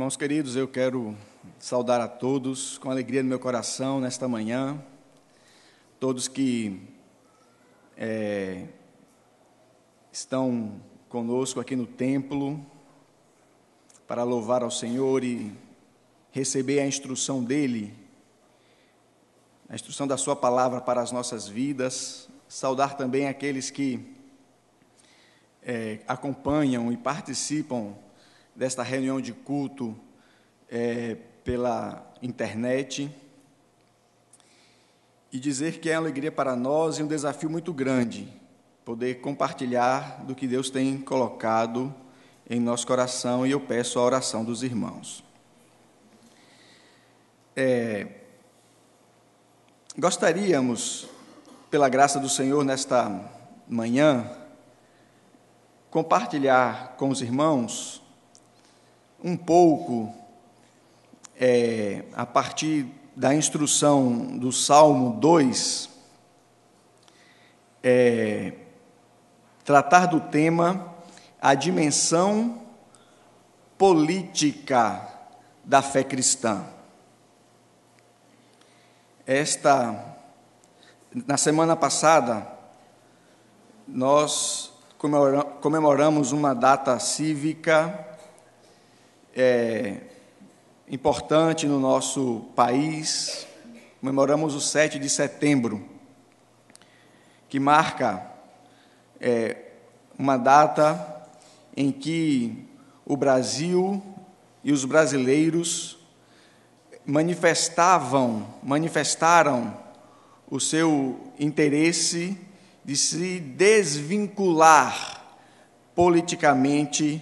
Irmãos queridos, eu quero saudar a todos com alegria no meu coração nesta manhã, todos que estão conosco aqui no templo para louvar ao Senhor e receber a instrução dEle, a instrução da Sua palavra para as nossas vidas. Saudar também aqueles que acompanham e participam desta reunião de culto pela internet, e dizer que é uma alegria para nós e um desafio muito grande poder compartilhar do que Deus tem colocado em nosso coração, e eu peço a oração dos irmãos. Gostaríamos, pela graça do Senhor, nesta manhã, compartilhar com os irmãos um pouco, a partir da instrução do Salmo 2, tratar do tema a dimensão política da fé cristã. Na semana passada, nós comemoramos uma data cívica importante no nosso país. Comemoramos o 7 de setembro, que marca uma data em que o Brasil e os brasileiros manifestaram o seu interesse de se desvincular politicamente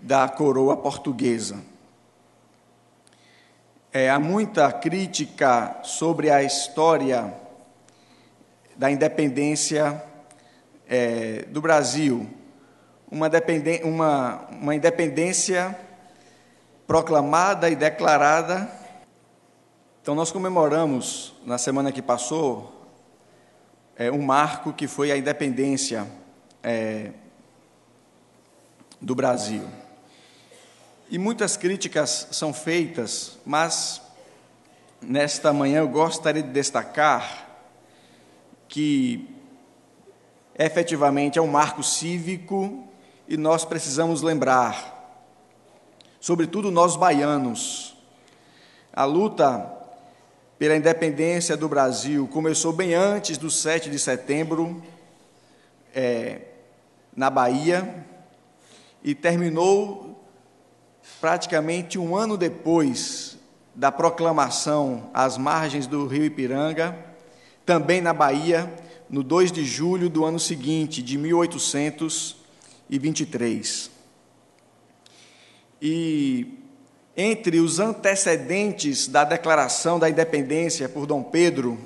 da coroa portuguesa. Há muita crítica sobre a história da independência do Brasil, uma independência proclamada e declarada. Então, nós comemoramos, na semana que passou, um marco que foi a independência do Brasil. E muitas críticas são feitas, mas nesta manhã eu gostaria de destacar que efetivamente é um marco cívico e nós precisamos lembrar, sobretudo nós baianos. A luta pela independência do Brasil começou bem antes do 7 de setembro, na Bahia, e terminou praticamente um ano depois da proclamação às margens do rio Ipiranga, também na Bahia, no 2 de julho do ano seguinte, de 1823. E entre os antecedentes da declaração da independência por Dom Pedro,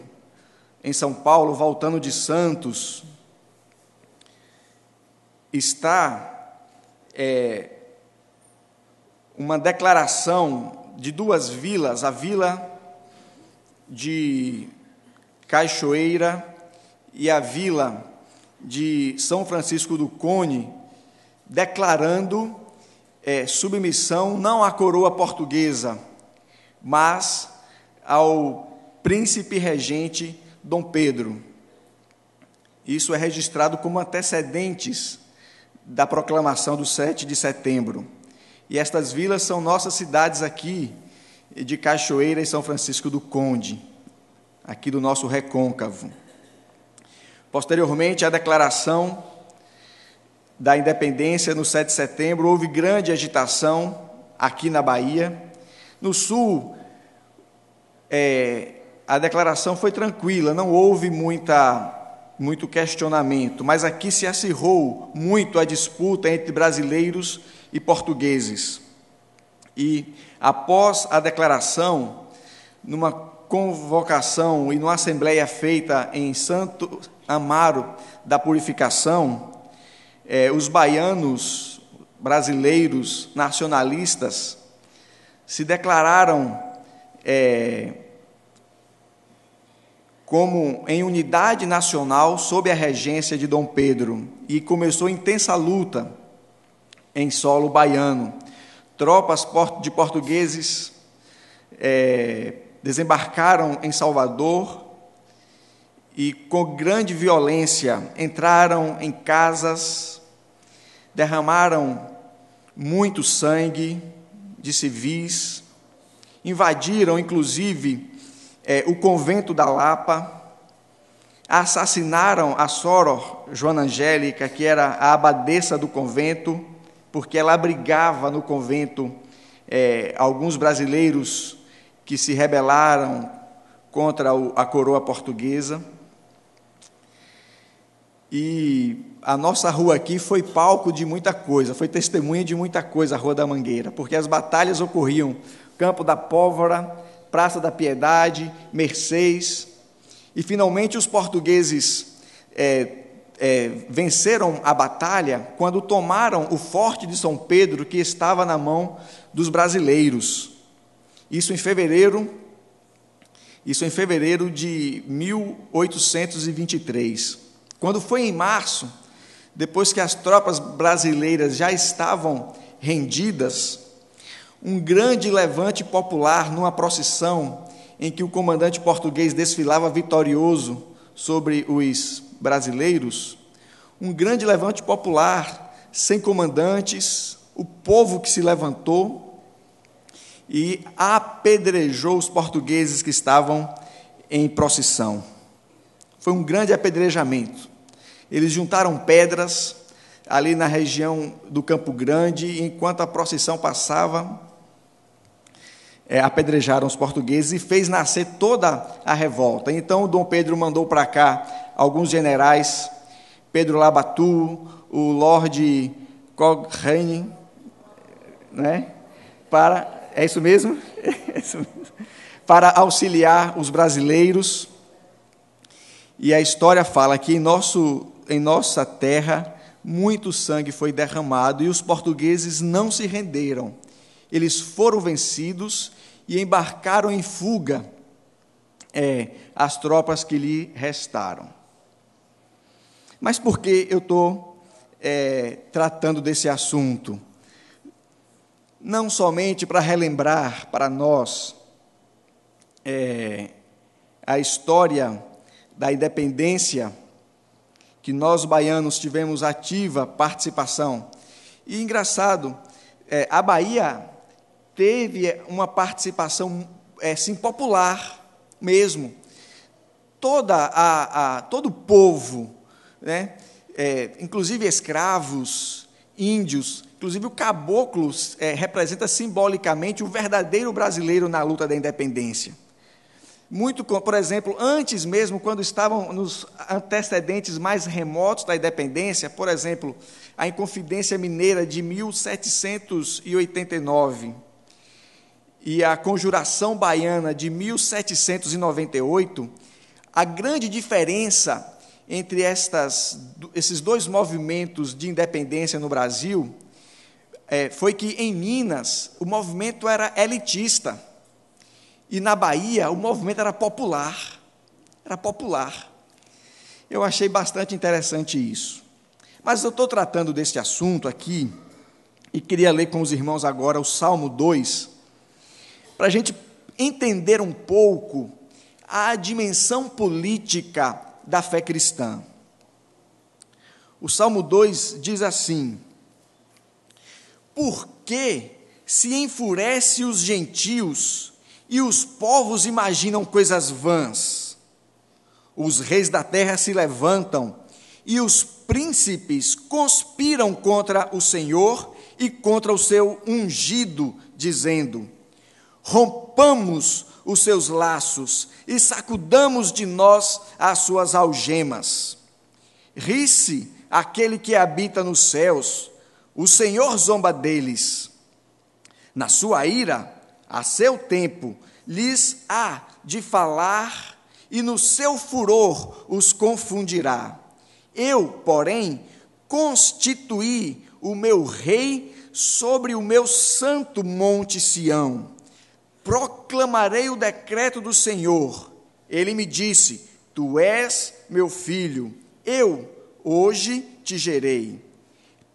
em São Paulo, voltando de Santos, está uma declaração de duas vilas, a vila de Cachoeira e a vila de São Francisco do Cone, declarando submissão não à coroa portuguesa, mas ao príncipe regente Dom Pedro. Isso é registrado como antecedentes da proclamação do 7 de setembro. E estas vilas são nossas cidades aqui, de Cachoeira e São Francisco do Conde, aqui do nosso recôncavo. Posteriormente à declaração da independência, no 7 de setembro, houve grande agitação aqui na Bahia. No Sul, a declaração foi tranquila, não houve muito questionamento, mas aqui se acirrou muito a disputa entre brasileiros e portugueses. E, após a declaração, numa convocação e numa assembleia feita em Santo Amaro da Purificação, os baianos brasileiros nacionalistas se declararam como em unidade nacional sob a regência de Dom Pedro, e começou intensa luta em solo baiano. tropas de portugueses desembarcaram em Salvador e, com grande violência, entraram em casas, derramaram muito sangue de civis, invadiram, inclusive, o convento da Lapa, assassinaram a Soror Joana Angélica, que era a abadesa do convento, porque ela abrigava no convento alguns brasileiros que se rebelaram contra a coroa portuguesa. E a nossa rua aqui foi palco de muita coisa, foi testemunha de muita coisa, a Rua da Mangueira, porque as batalhas ocorriam Campo da Pólvora, Praça da Piedade, Mercês, e finalmente os portugueses venceram a batalha quando tomaram o Forte de São Pedro, que estava na mão dos brasileiros. Isso em fevereiro de 1823. Quando foi em março, depois que as tropas brasileiras já estavam rendidas, um grande levante popular numa procissão em que o comandante português desfilava vitorioso sobre os brasileiros, um grande levante popular, sem comandantes, o povo que se levantou e apedrejou os portugueses que estavam em procissão. Foi um grande apedrejamento. Eles juntaram pedras ali na região do Campo Grande, e enquanto a procissão passava, apedrejaram os portugueses e fez nascer toda a revolta. Então, Dom Pedro mandou para cá alguns generais, Pedro Labatu, o Lord Cochrane, é isso mesmo? Para auxiliar os brasileiros. E a história fala que em nossa terra muito sangue foi derramado e os portugueses não se renderam. Eles foram vencidos e embarcaram em fuga as tropas que lhe restaram. Mas por que eu estou tratando desse assunto? Não somente para relembrar para nós a história da independência, que nós baianos tivemos ativa participação. E engraçado, a Bahia teve uma participação sim, popular mesmo. Todo o povo, inclusive escravos, índios, inclusive o caboclo representa simbolicamente o verdadeiro brasileiro na luta da independência. Muito, por exemplo, antes mesmo, quando estavam nos antecedentes mais remotos da independência, por exemplo, a Inconfidência Mineira de 1789 e a Conjuração Baiana de 1798, a grande diferença entre esses dois movimentos de independência no Brasil foi que, em Minas, o movimento era elitista, e na Bahia o movimento era popular. Eu achei bastante interessante isso. Mas eu estou tratando desse assunto aqui, e queria ler com os irmãos agora o Salmo 2, para a gente entender um pouco a dimensão política da fé cristã. O Salmo 2 diz assim: por que se enfurece os gentios e os povos imaginam coisas vãs? Os reis da terra se levantam e os príncipes conspiram contra o Senhor e contra o seu ungido, dizendo: rompamos os seus laços e sacudamos de nós as suas algemas. Ri-se aquele que habita nos céus, o Senhor zomba deles. Na sua ira, a seu tempo, lhes há de falar, e no seu furor os confundirá. Eu, porém, constituí o meu rei sobre o meu santo monte Sião. Proclamarei o decreto do Senhor. Ele me disse: tu és meu filho, eu hoje te gerei.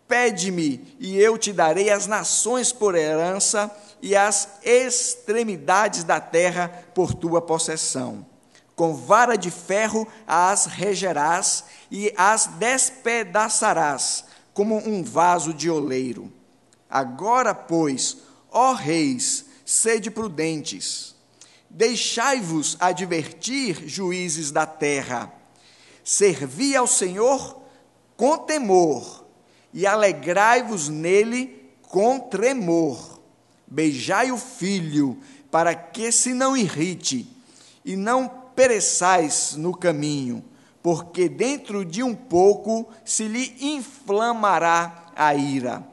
Pede-me, e eu te darei as nações por herança e as extremidades da terra por tua possessão. Com vara de ferro as regerás e as despedaçarás, como um vaso de oleiro. Agora, pois, ó reis, sede prudentes. Deixai-vos advertir, juízes da terra. Servi ao Senhor com temor, e alegrai-vos nele com tremor. Beijai o filho, para que se não irrite, e não pereçais no caminho, porque dentro de um pouco se lhe inflamará a ira.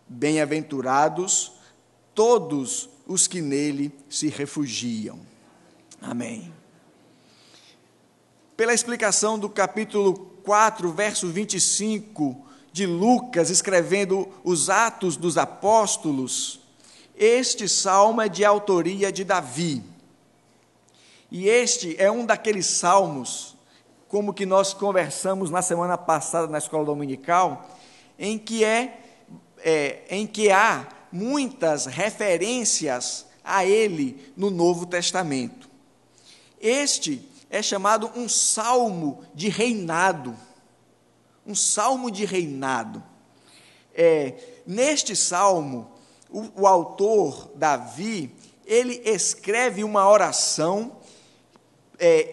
Bem-aventurados todos os que nele se refugiam. Amém. Pela explicação do capítulo 4, verso 25 de Lucas, escrevendo os Atos dos Apóstolos, este salmo é de autoria de Davi. E este é um daqueles salmos, como que nós conversamos na semana passada na escola dominical, em que há muitas referências a ele no Novo Testamento. Este é chamado um salmo de reinado. Um salmo de reinado. Neste salmo, o autor, Davi, ele escreve uma oração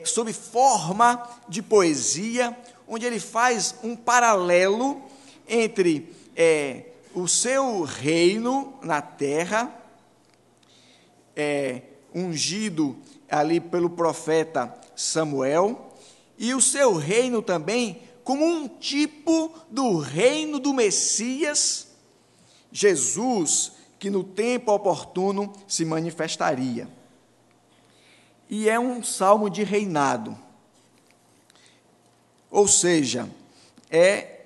sob forma de poesia, onde ele faz um paralelo entre o seu reino na terra, ungido ali pelo profeta Samuel, e o seu reino também como um tipo do reino do Messias, Jesus, que no tempo oportuno se manifestaria. E é um salmo de reinado, ou seja, é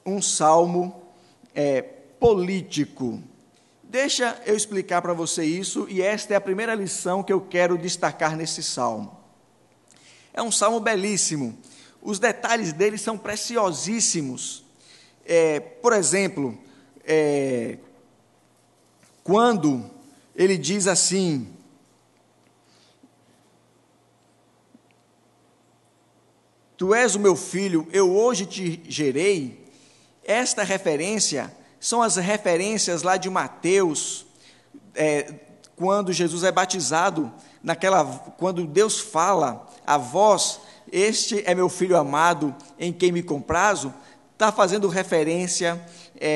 um salmo político. Deixa eu explicar para você isso, e esta é a primeira lição que eu quero destacar nesse salmo. É um salmo belíssimo, os detalhes dele são preciosíssimos. Por exemplo, quando ele diz assim: Tu és o meu filho, eu hoje te gerei. Esta referência são as referências lá de Mateus, quando Jesus é batizado, quando Deus fala, a vós, este é meu filho amado, em quem me comprazo, está fazendo referência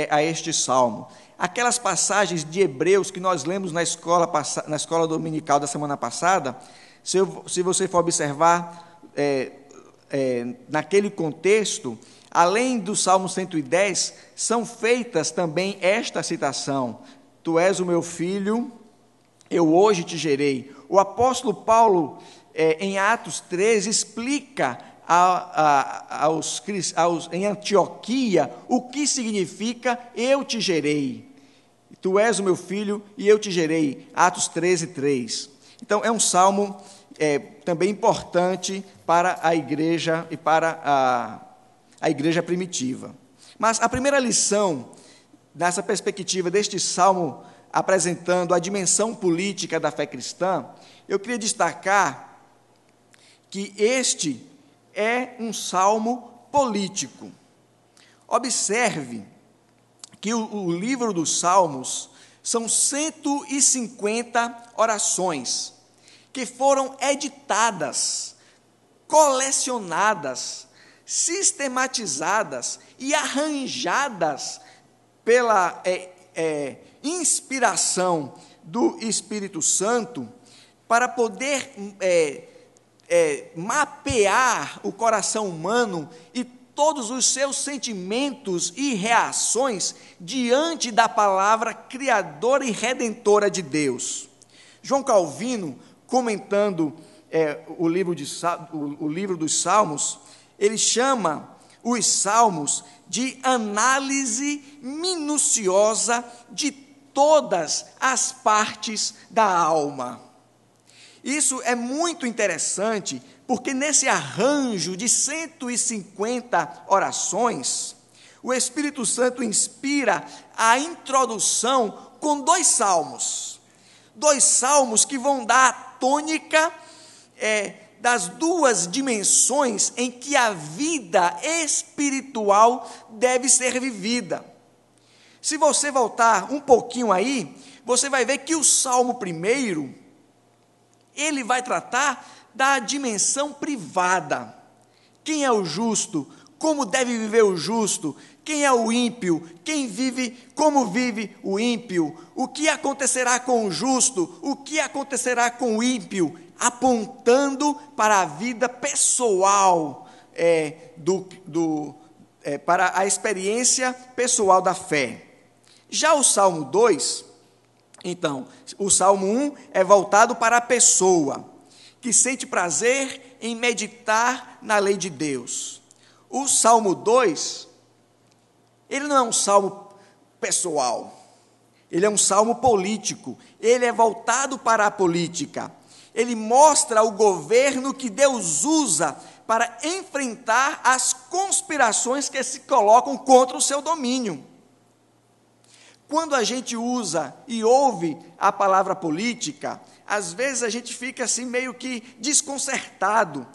a este salmo. Aquelas passagens de Hebreus que nós lemos na escola dominical da semana passada, se você for observar, naquele contexto, além do Salmo 110, são feitas também esta citação: Tu és o meu filho, eu hoje te gerei. O apóstolo Paulo, em Atos 13, explica em Antioquia o que significa eu te gerei. Tu és o meu filho e eu te gerei. Atos 13, 3. Então, é um salmo também importante para a igreja e para a igreja primitiva. Mas a primeira lição, nessa perspectiva deste salmo, apresentando a dimensão política da fé cristã, eu queria destacar que este é um salmo político. Observe que o livro dos Salmos são 150 orações que foram editadas, colecionadas, sistematizadas e arranjadas pela inspiração do Espírito Santo para poder mapear o coração humano e todos os seus sentimentos e reações diante da palavra criadora e redentora de Deus. João Calvino, comentando o livro dos Salmos, ele chama os Salmos de análise minuciosa de todas as partes da alma. Isso é muito interessante, porque nesse arranjo de 150 orações, o Espírito Santo inspira a introdução com 2 salmos. 2 salmos que vão dar a tônica das 2 dimensões em que a vida espiritual deve ser vivida. Se você voltar um pouquinho aí, você vai ver que o Salmo 1, ele vai tratar da dimensão privada. Quem é o justo? Como deve viver o justo? Quem é o ímpio? Quem vive? Como vive o ímpio? O que acontecerá com o justo? O que acontecerá com o ímpio? Apontando para a vida pessoal, para a experiência pessoal da fé. Já o Salmo 2, então, o Salmo 1 é voltado para a pessoa, que sente prazer em meditar na lei de Deus. O Salmo 2, ele não é um salmo pessoal, ele é um salmo político, ele é voltado para a política. Ele mostra o governo que Deus usa para enfrentar as conspirações que se colocam contra o seu domínio. Quando a gente usa e ouve a palavra política, às vezes a gente fica assim meio que desconcertado,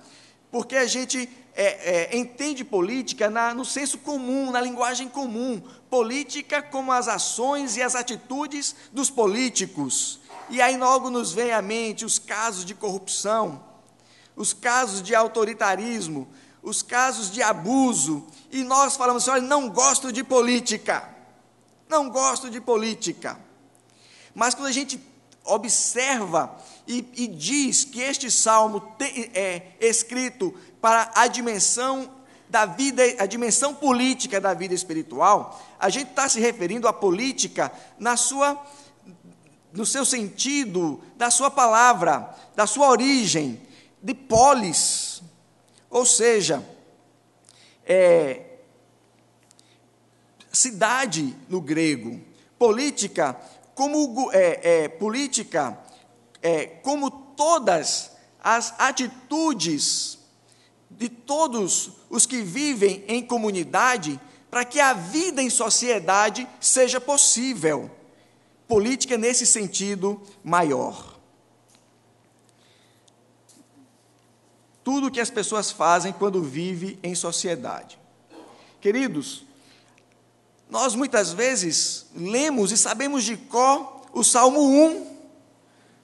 porque a gente entende política no senso comum, na linguagem comum. Política como as ações e as atitudes dos políticos. E aí logo nos vem à mente os casos de corrupção, os casos de autoritarismo, os casos de abuso, e nós falamos assim: olha, não gosto de política. Não gosto de política. Mas quando a gente observa e diz que este salmo é escrito para a dimensão da vida, a dimensão política da vida espiritual, a gente está se referindo à política no seu sentido, da sua palavra, da sua origem, de polis, ou seja, cidade no grego. Política como todas as atitudes de todos os que vivem em comunidade, para que a vida em sociedade seja possível. Política nesse sentido maior. Tudo que as pessoas fazem quando vivem em sociedade. Queridos, nós muitas vezes lemos e sabemos de cor o Salmo 1,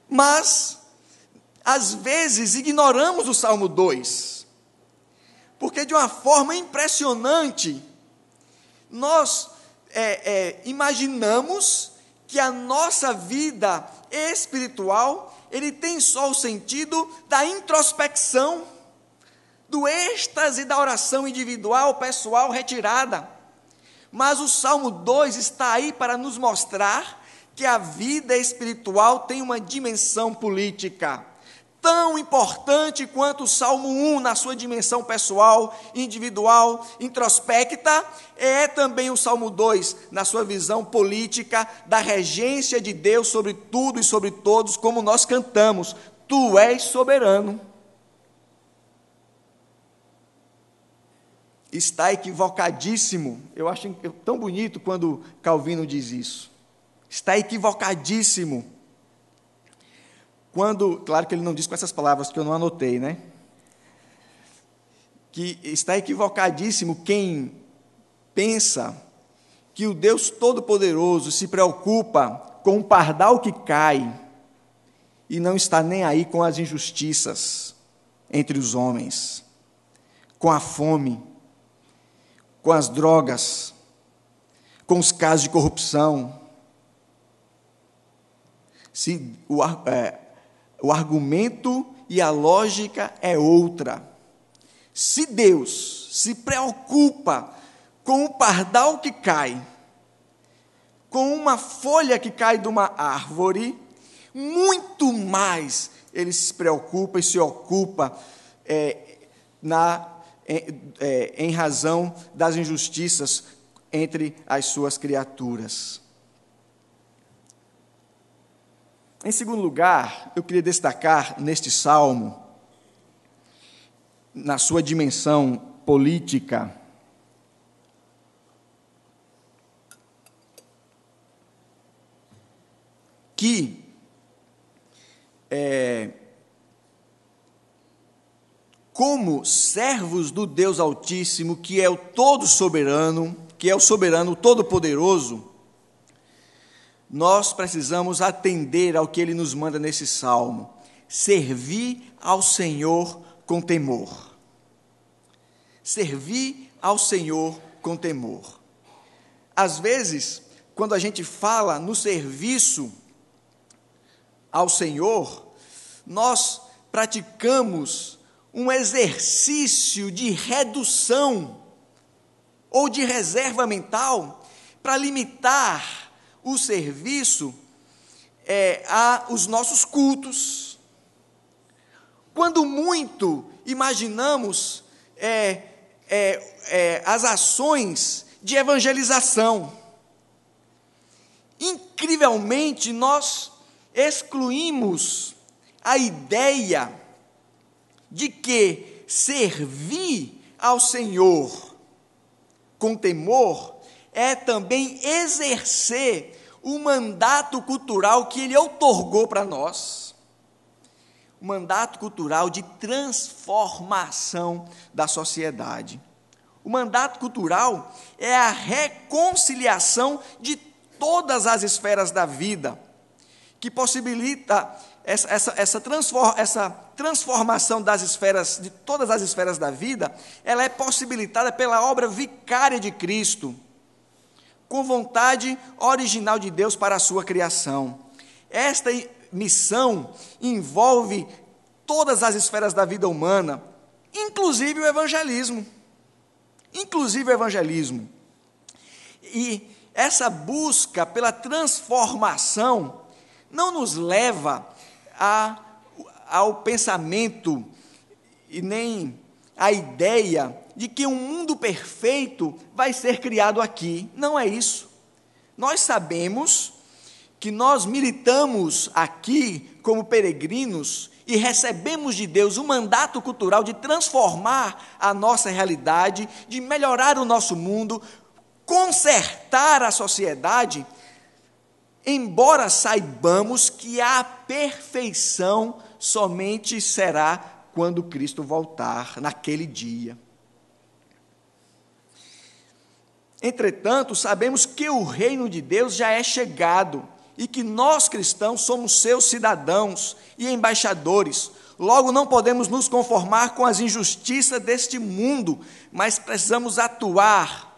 mas às vezes ignoramos o Salmo 2, porque de uma forma impressionante, nós imaginamos que a nossa vida espiritual, ele tem só o sentido da introspecção, do êxtase da oração individual, pessoal, retirada. Mas o Salmo 2 está aí para nos mostrar que a vida espiritual tem uma dimensão política, tão importante quanto o Salmo 1 na sua dimensão pessoal, individual, introspecta, é também o Salmo 2 na sua visão política da regência de Deus sobre tudo e sobre todos, como nós cantamos: Tu és soberano. Está equivocadíssimo. Eu acho tão bonito quando Calvino diz isso. Está equivocadíssimo. Claro que ele não diz com essas palavras que eu não anotei, né? Que está equivocadíssimo quem pensa que o Deus Todo-Poderoso se preocupa com um pardal que cai e não está nem aí com as injustiças entre os homens, com a fome, com as drogas, com os casos de corrupção. Se o argumento e a lógica é outra. Se Deus se preocupa com o pardal que cai, com uma folha que cai de uma árvore, muito mais Ele se preocupa e se ocupa em razão das injustiças entre as suas criaturas. Em segundo lugar, eu queria destacar neste salmo, na sua dimensão política, que como servos do Deus Altíssimo, que é o todo soberano, que é o soberano todo-poderoso, nós precisamos atender ao que ele nos manda nesse salmo: servir ao Senhor com temor. Servir ao Senhor com temor. Às vezes, quando a gente fala no serviço ao Senhor, nós praticamos um exercício de redução ou de reserva mental para limitar o serviço aos nossos cultos. Quando muito imaginamos as ações de evangelização, incrivelmente nós excluímos a ideia de que servir ao Senhor com temor é também exercer o mandato cultural que Ele outorgou para nós, o mandato cultural de transformação da sociedade. O mandato cultural é a reconciliação de todas as esferas da vida, que possibilita essa transformação das esferas, de todas as esferas da vida. Ela é possibilitada pela obra vicária de Cristo, com vontade original de Deus para a sua criação. Esta missão envolve todas as esferas da vida humana, inclusive o evangelismo. E essa busca pela transformação não nos leva ao pensamento e nem à ideia de que um mundo perfeito vai ser criado aqui. Não é isso. Nós sabemos que nós militamos aqui como peregrinos e recebemos de Deus um mandato cultural de transformar a nossa realidade, de melhorar o nosso mundo, consertar a sociedade, embora saibamos que a perfeição somente será quando Cristo voltar, naquele dia. Entretanto, sabemos que o reino de Deus já é chegado e que nós cristãos somos seus cidadãos e embaixadores. Logo, não podemos nos conformar com as injustiças deste mundo, mas precisamos atuar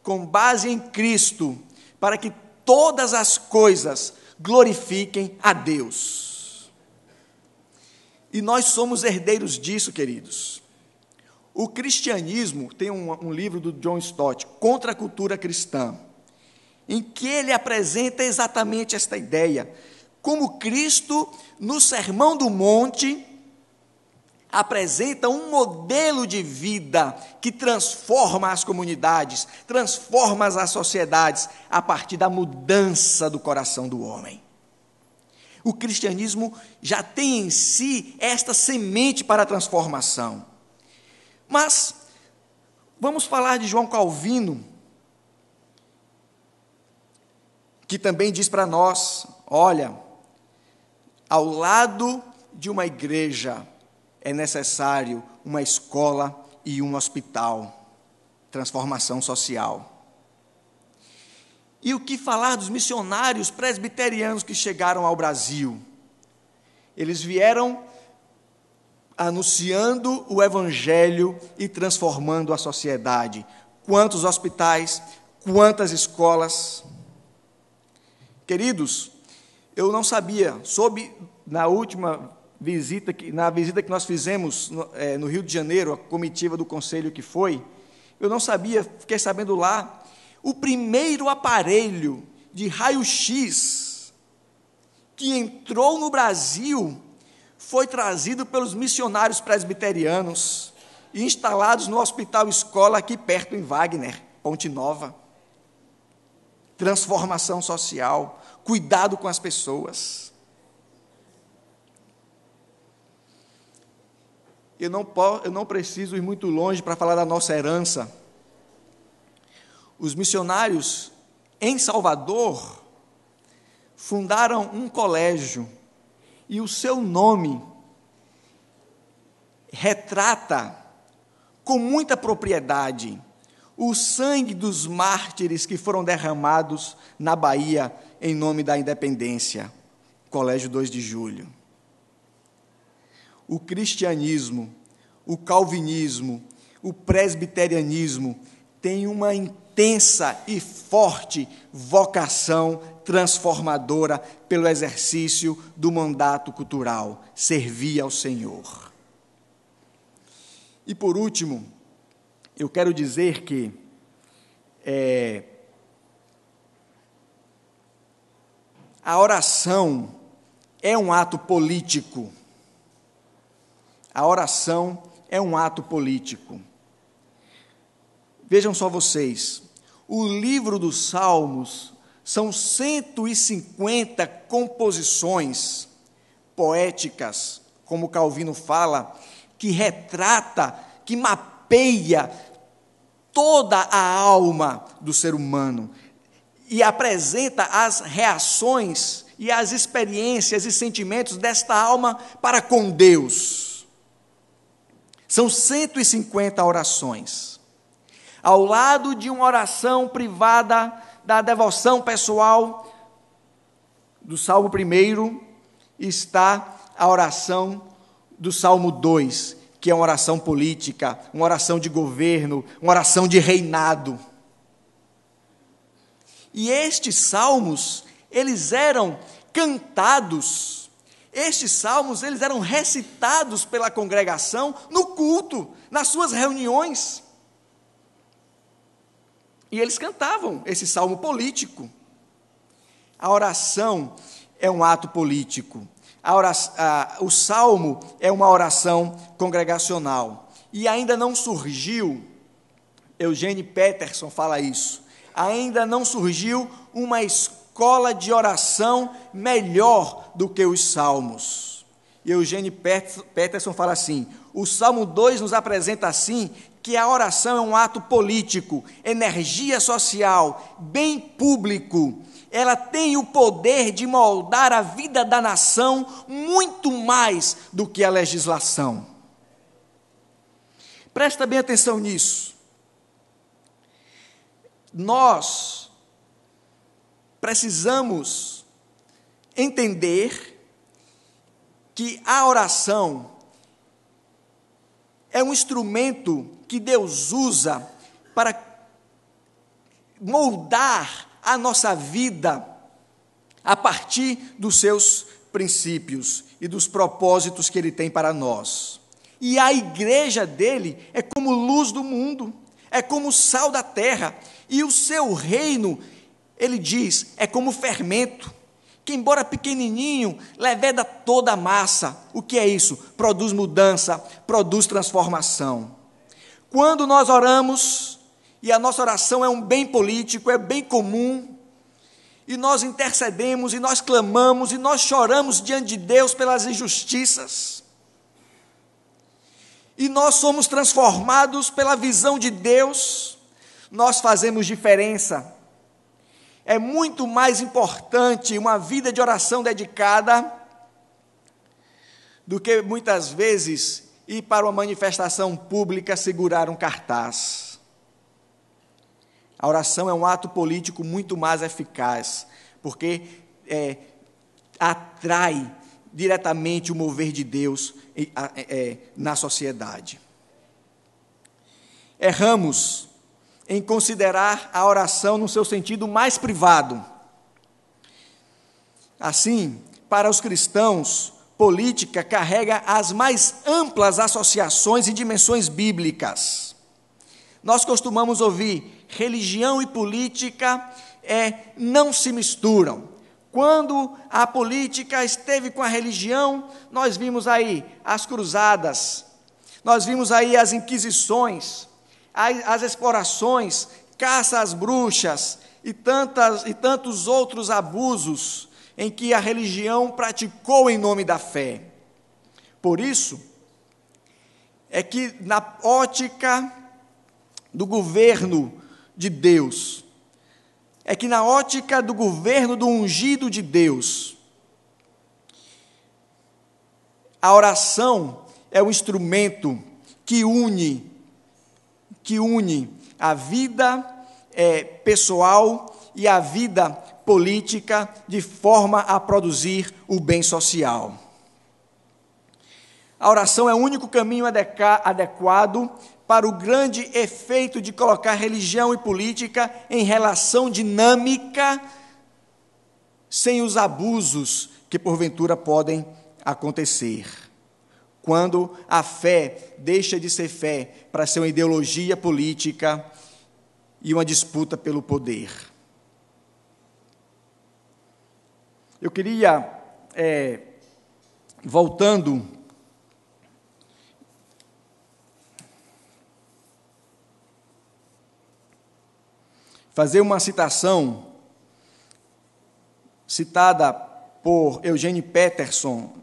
com base em Cristo, para que todas as coisas glorifiquem a Deus. E nós somos herdeiros disso, queridos. O cristianismo tem um livro do John Stott, Contra a Cultura Cristã, em que ele apresenta exatamente esta ideia, como Cristo, no Sermão do Monte, apresenta um modelo de vida que transforma as comunidades, transforma as sociedades, a partir da mudança do coração do homem. O cristianismo já tem em si esta semente para a transformação. Mas, vamos falar de João Calvino, que também diz para nós: olha, ao lado de uma igreja é necessário uma escola e um hospital, transformação social. E o que falar dos missionários presbiterianos que chegaram ao Brasil? Eles vieram anunciando o evangelho e transformando a sociedade. Quantos hospitais, quantas escolas. Queridos, eu não sabia, soube na última visita que nós fizemos no Rio de Janeiro, a comitiva do conselho que foi, eu não sabia, fiquei sabendo lá, o primeiro aparelho de raio-x que entrou no Brasil foi trazido pelos missionários presbiterianos e instalados no Hospital Escola, aqui perto em Wagner, Ponte Nova. Transformação social, cuidado com as pessoas. Eu não preciso ir muito longe para falar da nossa herança. Os missionários em Salvador fundaram um colégio, e o seu nome retrata com muita propriedade o sangue dos mártires que foram derramados na Bahia em nome da independência, Colégio 2 de Julho. O cristianismo, o calvinismo, o presbiterianismo têm uma intensa e forte vocação transformadora pelo exercício do mandato cultural, servir ao Senhor. E por último, eu quero dizer que a oração é um ato político. A oração é um ato político. Vejam só vocês, o livro dos Salmos são 150 composições poéticas, como Calvino fala, que retrata, que mapeia toda a alma do ser humano e apresenta as reações e as experiências e sentimentos desta alma para com Deus. São 150 orações. Ao lado de uma oração privada da devoção pessoal do Salmo 1, está a oração do Salmo 2, que é uma oração política, uma oração de governo, uma oração de reinado. E estes salmos, eles eram cantados, estes salmos, eles eram recitados pela congregação no culto, nas suas reuniões. E eles cantavam esse salmo político. A oração é um ato político. O salmo é uma oração congregacional. E ainda não surgiu, Eugene Peterson fala isso, ainda não surgiu uma escola de oração melhor do que os salmos. E Eugene Peterson fala assim: o Salmo 2 nos apresenta assim que a oração é um ato político, energia social, bem público. Ela tem o poder de moldar a vida da nação muito mais do que a legislação. Presta bem atenção nisso. Nós precisamos entender que a oração é um instrumento que Deus usa para moldar a nossa vida a partir dos seus princípios e dos propósitos que Ele tem para nós. E a igreja dele é como luz do mundo, é como sal da terra, e o seu reino, ele diz, é como fermento, que embora pequenininho, leveda toda a massa. O que é isso? Produz mudança, produz transformação. Quando nós oramos, e a nossa oração é um bem político, é bem comum, e nós intercedemos, e nós clamamos, e nós choramos diante de Deus pelas injustiças, e nós somos transformados pela visão de Deus, nós fazemos diferença. É muito mais importante uma vida de oração dedicada do que muitas vezes ir para uma manifestação pública segurar um cartaz. A oração é um ato político muito mais eficaz, porque atrai diretamente o mover de Deus na sociedade. Erramos em considerar a oração no seu sentido mais privado. Assim, para os cristãos, política carrega as mais amplas associações e dimensões bíblicas. Nós costumamos ouvir, religião e política não se misturam. Quando a política esteve com a religião, nós vimos aí as cruzadas, nós vimos aí as inquisições, as explorações, caça às bruxas e tantos outros abusos em que a religião praticou em nome da fé. Por isso, é que na ótica do governo de Deus, é que, na ótica do governo do ungido de Deus, a oração é o instrumento que une a vida pessoal e a vida política de forma a produzir o bem social. A oração é o único caminho adequado para o grande efeito de colocar religião e política em relação dinâmica, sem os abusos que porventura podem acontecer. Quando a fé deixa de ser fé para ser uma ideologia política e uma disputa pelo poder. Eu queria, voltando, fazer uma citação citada por Eugene Peterson,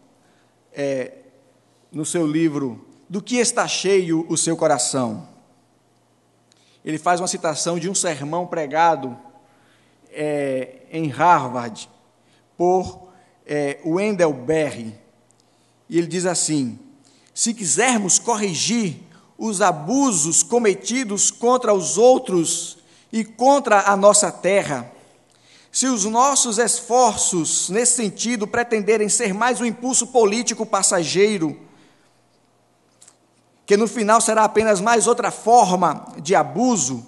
no seu livro Do que está cheio o seu coração. Ele faz uma citação de um sermão pregado em Harvard por Wendell Berry, e ele diz assim: se quisermos corrigir os abusos cometidos contra os outros e contra a nossa terra, se os nossos esforços nesse sentido pretenderem ser mais um impulso político passageiro, que no final será apenas mais outra forma de abuso,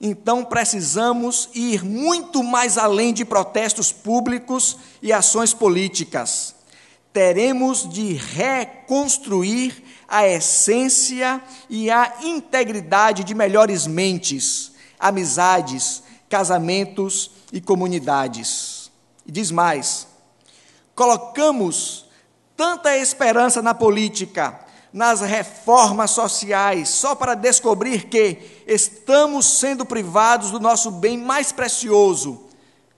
então precisamos ir muito mais além de protestos públicos e ações políticas. Teremos de reconstruir a essência e a integridade de melhores mentes, amizades, casamentos e comunidades. E diz mais: colocamos tanta esperança na política, nas reformas sociais, só para descobrir que estamos sendo privados do nosso bem mais precioso,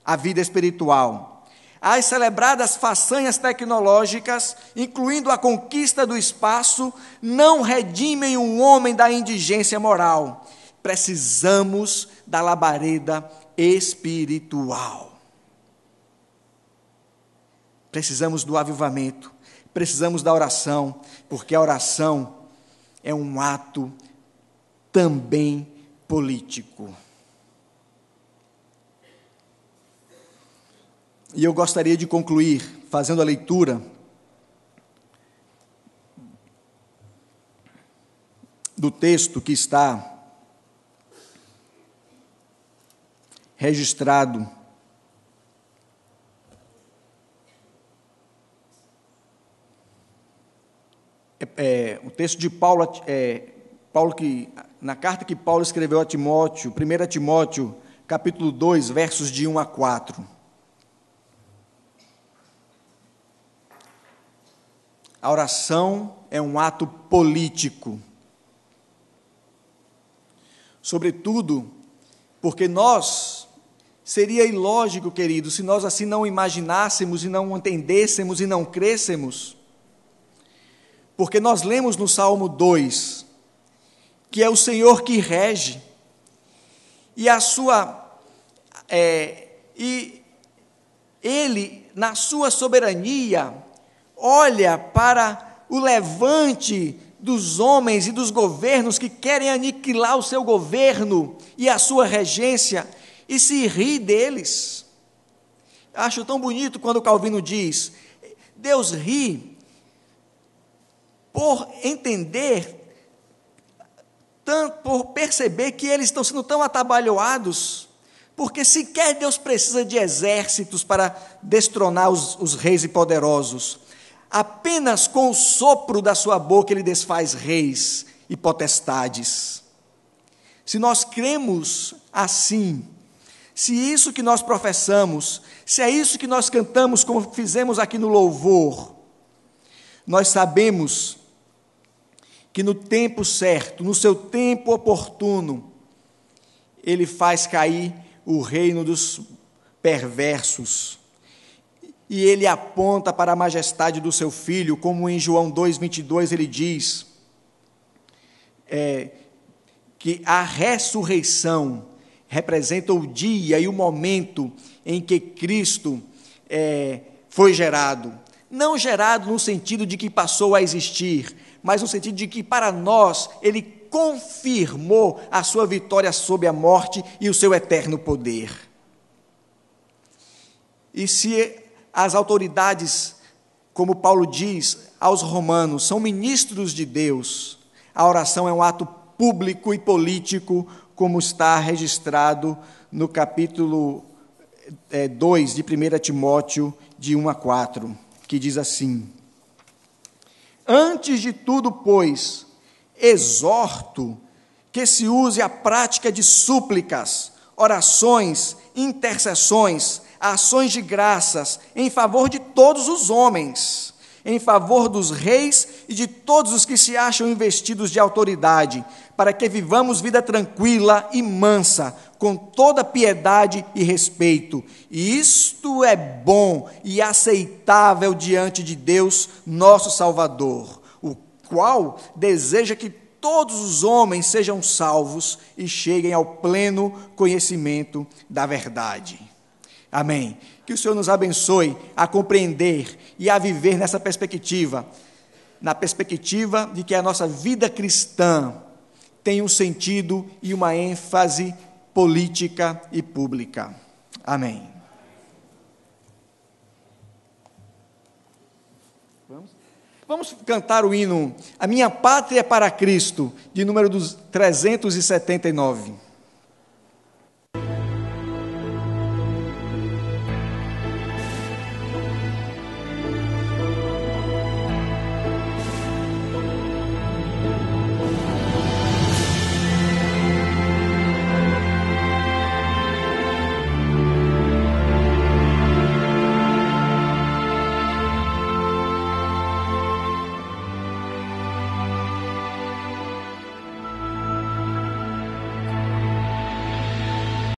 a vida espiritual. As celebradas façanhas tecnológicas, incluindo a conquista do espaço, não redimem o homem da indigência moral. Precisamos da labareda espiritual. Precisamos do avivamento. Precisamos da oração, porque a oração é um ato também político. E eu gostaria de concluir fazendo a leitura do texto que está registrado o texto de Paulo, na carta que Paulo escreveu a Timóteo, 1 Timóteo, capítulo 2, versos de 1 a 4. A oração é um ato político. Sobretudo, porque seria ilógico, queridos, se nós assim não imaginássemos e não entendêssemos e não crêssemos. Porque nós lemos no Salmo 2, que é o Senhor que rege, e Ele, na sua soberania, olha para o levante dos homens e dos governos que querem aniquilar o seu governo e a sua regência, e se ri deles. Acho tão bonito quando Calvino diz: Deus ri por entender, por perceber que eles estão sendo tão atabalhoados, porque sequer Deus precisa de exércitos para destronar os reis e poderosos. Apenas com o sopro da sua boca ele desfaz reis e potestades. Se nós cremos assim, se isso que nós professamos, se é isso que nós cantamos, como fizemos aqui no louvor, nós sabemos que no tempo certo, no seu tempo oportuno, ele faz cair o reino dos perversos, e ele aponta para a majestade do seu Filho, como em João 2,22 ele diz, que a ressurreição representa o dia e o momento em que Cristo foi gerado. Não gerado no sentido de que passou a existir, mas no sentido de que para nós Ele confirmou a sua vitória sobre a morte e o seu eterno poder. E se as autoridades, como Paulo diz aos romanos, são ministros de Deus, a oração é um ato público e político, como está registrado no capítulo 2 de 1 Timóteo, de 1 a 4, que diz assim: antes de tudo, pois, exorto que se use a prática de súplicas, orações, intercessões, ações de graças em favor de todos os homens, em favor dos reis e de todos os que se acham investidos de autoridade, para que vivamos vida tranquila e mansa, com toda piedade e respeito. E isto é bom e aceitável diante de Deus, nosso Salvador, o qual deseja que todos os homens sejam salvos e cheguem ao pleno conhecimento da verdade. Amém. Que o Senhor nos abençoe a compreender e a viver nessa perspectiva, na perspectiva de que a nossa vida cristã tem um sentido e uma ênfase política e pública. Amém. Vamos cantar o hino A Minha Pátria é para Cristo, de número 379.